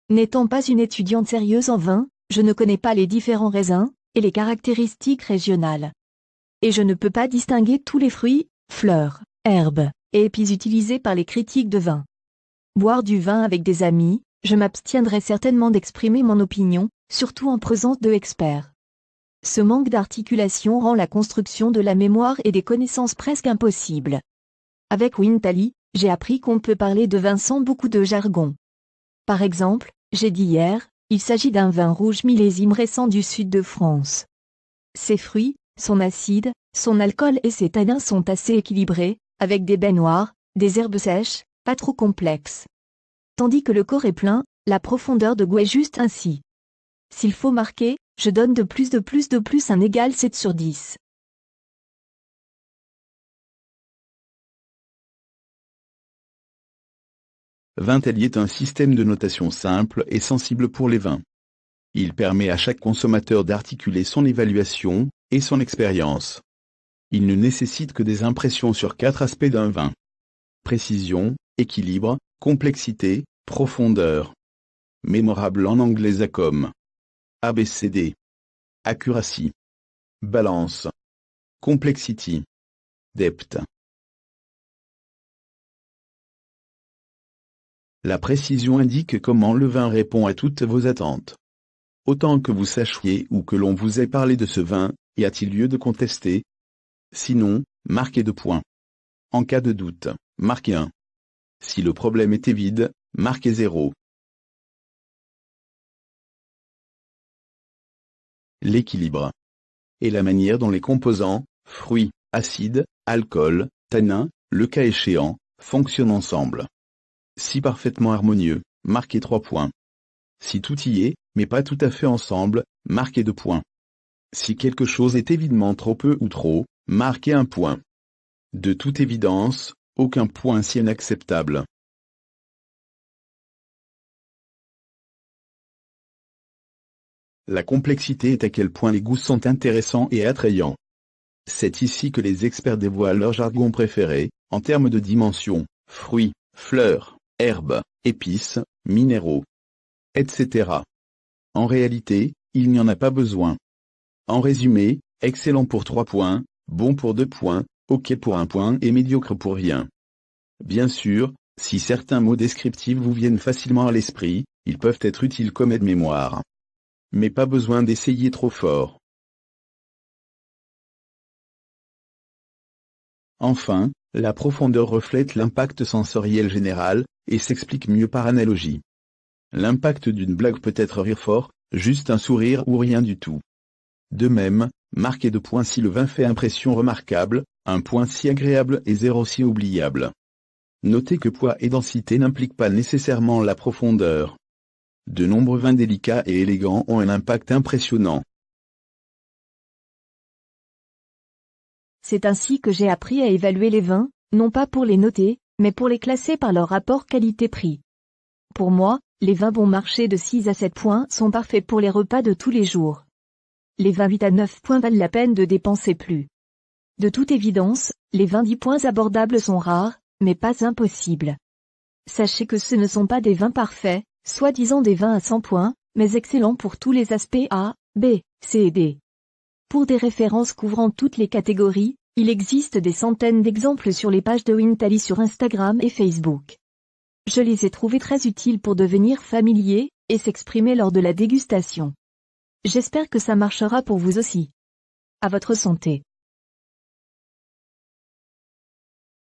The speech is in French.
N'étant pas une étudiante sérieuse en vin, je ne connais pas les différents raisins et les caractéristiques régionales. Et je ne peux pas distinguer tous les fruits, fleurs, herbes et épices utilisés par les critiques de vin. Boire du vin avec des amis, je m'abstiendrai certainement d'exprimer mon opinion, surtout en présence de experts. Ce manque d'articulation rend la construction de la mémoire et des connaissances presque impossible. Avec Wintali, j'ai appris qu'on peut parler de vin sans beaucoup de jargon. Par exemple, j'ai dit hier, il s'agit d'un vin rouge millésime récent du sud de France. Ses fruits, son acide, son alcool et ses tanins sont assez équilibrés, avec des baies noires, des herbes sèches, pas trop complexes. Tandis que le corps est plein, la profondeur de goût est juste ainsi. S'il faut marquer, je donne de plus un égal 7 sur 10. Wintali est un système de notation simple et sensible pour les vins. Il permet à chaque consommateur d'articuler son évaluation et son expérience. Il ne nécessite que des impressions sur 4 aspects d'un vin. Précision, équilibre, complexité, profondeur. Mémorable en anglais ACOM. ABCD. Accuracy. Balance. Complexity. Depth. La précision indique comment le vin répond à toutes vos attentes. Autant que vous sachiez ou que l'on vous ait parlé de ce vin, y a-t-il lieu de contester? Sinon, marquez 2 points. En cas de doute, marquez 1. Si le problème était vide, marquez 0. L'équilibre et la manière dont les composants, fruits, acides, alcool, tanins, le cas échéant, fonctionnent ensemble. Si parfaitement harmonieux, marquez 3 points. Si tout y est, mais pas tout à fait ensemble, marquez 2 points. Si quelque chose est évidemment trop peu ou trop, marquez 1 point. De toute évidence, aucun point si inacceptable. La complexité est à quel point les goûts sont intéressants et attrayants. C'est ici que les experts dévoilent leur jargon préféré, en termes de dimension, fruits, fleurs, herbes, épices, minéraux, etc. En réalité, il n'y en a pas besoin. En résumé, excellent pour 3 points, bon pour 2 points, ok pour 1 point et médiocre pour rien. Bien sûr, si certains mots descriptifs vous viennent facilement à l'esprit, ils peuvent être utiles comme aide-mémoire. Mais pas besoin d'essayer trop fort. Enfin, la profondeur reflète l'impact sensoriel général, et s'explique mieux par analogie. L'impact d'une blague peut être rire fort, juste un sourire ou rien du tout. De même, marquez 2 points si le vin fait impression remarquable, 1 point si agréable et 0 si oubliable. Notez que poids et densité n'impliquent pas nécessairement la profondeur. De nombreux vins délicats et élégants ont un impact impressionnant. C'est ainsi que j'ai appris à évaluer les vins, non pas pour les noter, mais pour les classer par leur rapport qualité-prix. Pour moi, les vins bon marché de 6 à 7 points sont parfaits pour les repas de tous les jours. Les vins 8 à 9 points valent la peine de dépenser plus. De toute évidence, les vins 10 points abordables sont rares, mais pas impossibles. Sachez que ce ne sont pas des vins parfaits, soi-disant des vins à 100 points, mais excellents pour tous les aspects A, B, C et D. Pour des références couvrant toutes les catégories, il existe des centaines d'exemples sur les pages de Wintali sur Instagram et Facebook. Je les ai trouvés très utiles pour devenir familier et s'exprimer lors de la dégustation. J'espère que ça marchera pour vous aussi. À votre santé.